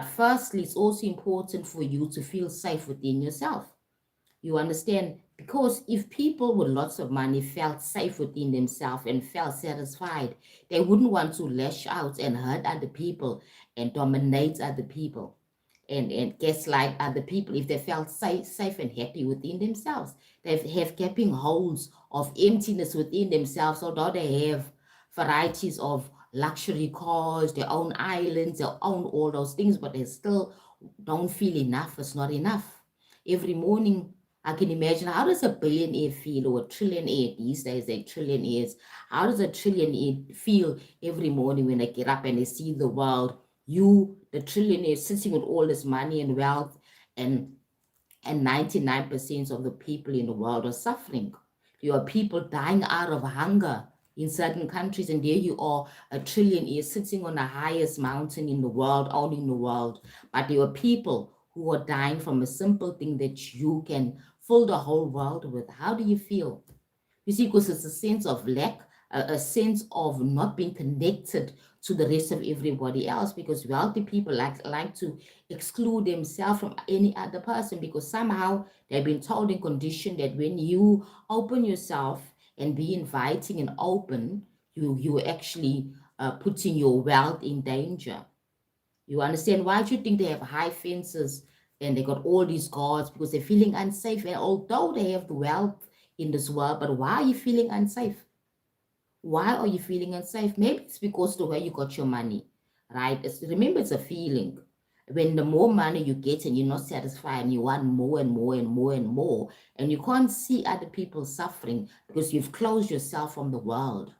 firstly, it's also important for you to feel safe within yourself. You understand? Because if people with lots of money felt safe within themselves and felt satisfied, they wouldn't want to lash out and hurt other people and dominate other people and gaslight other people if they felt safe and happy within themselves. They have gaping holes of emptiness within themselves, although they have varieties of luxury cars, their own islands, their own all those things, but they still don't feel enough. It's not enough. Every morning, I can imagine, how does a billionaire feel, or a trillionaire these days, they're trillionaires. How does a trillionaire feel every morning when they get up and they see the world? You, the trillionaire, sitting with all this money and wealth, and 99% of the people in the world are suffering. You are people dying out of hunger in certain countries, and there you are, a trillionaire sitting on the highest mountain in the world, owning the world. But there are people who are dying from a simple thing that you can fill the whole world with. How do you feel? You see, because it's a sense of lack, a sense of not being connected to the rest of everybody else, because wealthy people like to exclude themselves from any other person, because somehow they've been told and conditioned that when you open yourself and be inviting and open, you actually putting your wealth in danger. You understand? Why do you think they have high fences and they got all these guards? Because they're feeling unsafe. And although they have the wealth in this world, but why are you feeling unsafe? Why are you feeling unsafe? Maybe it's because the way you got your money, right? Remember, it's a feeling. When the more money you get and you're not satisfied and you want more and more and more and more, and you can't see other people suffering because you've closed yourself from the world.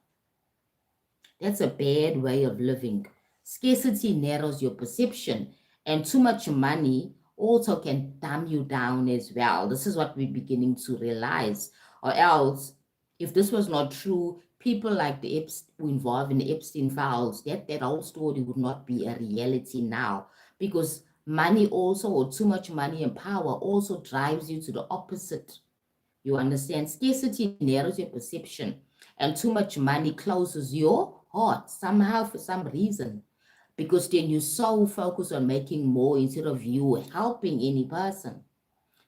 That's a bad way of living. Scarcity narrows your perception, and too much money also can dumb you down as well. This is what we're beginning to realize. Or else, if this was not true, people like the who involved in the Epstein files, that whole story would not be a reality now. Because money also, or too much money and power, also drives you to the opposite. You understand? Scarcity narrows your perception, and too much money closes your heart somehow for some reason. Because then you're so focused on making more instead of you helping any person.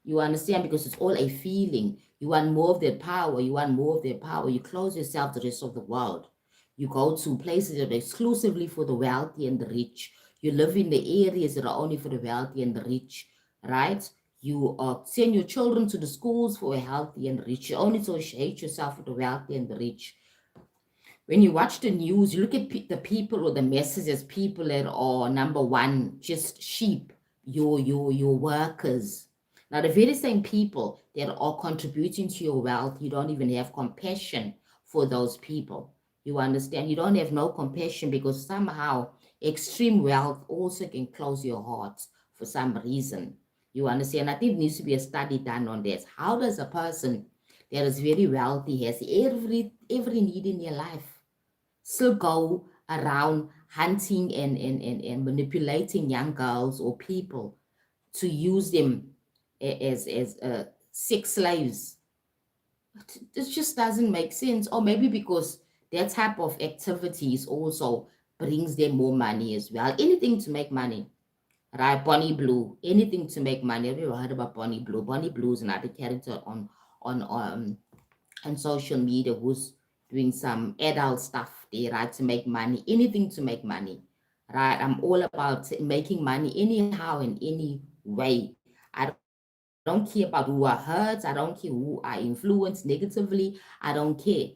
You understand? Because it's all a feeling. You want more of their power. You want more of their power. You close yourself to the rest of the world. You go to places that are exclusively for the wealthy and the rich. You live in the areas that are only for the wealthy and the rich, right? You send your children to the schools for the healthy and rich. You only associate yourself with the wealthy and the rich. When you watch the news, you look at the people or the messages, people that are number one, just sheep, your workers. Now, the very same people that are contributing to your wealth, you don't even have compassion for those people. You understand? You don't have no compassion because somehow extreme wealth also can close your heart for some reason. You understand? I think there needs to be a study done on this. How does a person that is very wealthy, has every need in their life, still go around hunting and manipulating young girls or people to use them as sex slaves? This just doesn't make sense. Or maybe because that type of activities also brings them more money as well. Anything to make money, right? Bonnie Blue, anything to make money. Have you ever heard about Bonnie Blue? Bonnie Blue is another character on on social media who's doing some adult stuff there, right? To make money, anything to make money, right? I'm all about making money anyhow in any way. I don't care about who I hurt. I don't care who I influence negatively. I don't care.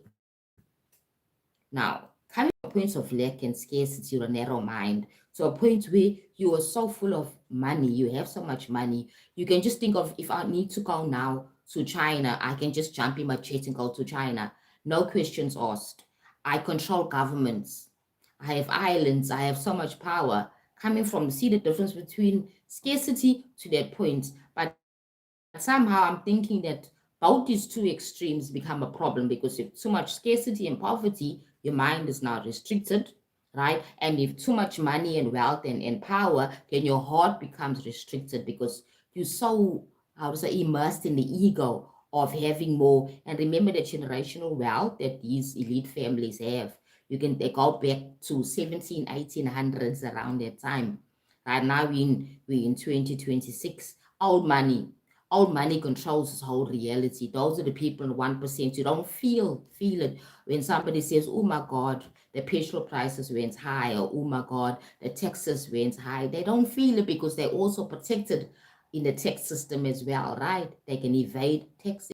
Now, coming from a point of lack and scarcity or a narrow mind to a point where you are so full of money, you have so much money, you can just think of, if I need to go now to China, I can just jump in my jet and go to China. No questions asked. I control governments. I have islands. I have so much power. Coming from, see the difference between scarcity to that point. But somehow I'm thinking that both these two extremes become a problem, because if too much scarcity and poverty, your mind is now restricted, right? And if too much money and wealth and power, then your heart becomes restricted because you're so, how to say, immersed in the ego of having more. And remember the generational wealth that these elite families have. They go back to 17, 1800s around that time. Right now we in 2026. Old money controls this whole reality. Those are the people in 1%. You don't feel it when somebody says, oh my God, the petrol prices went high, or oh my God, the taxes went high. They don't feel it because they're also protected in the tax system as well, right? They can evade taxes.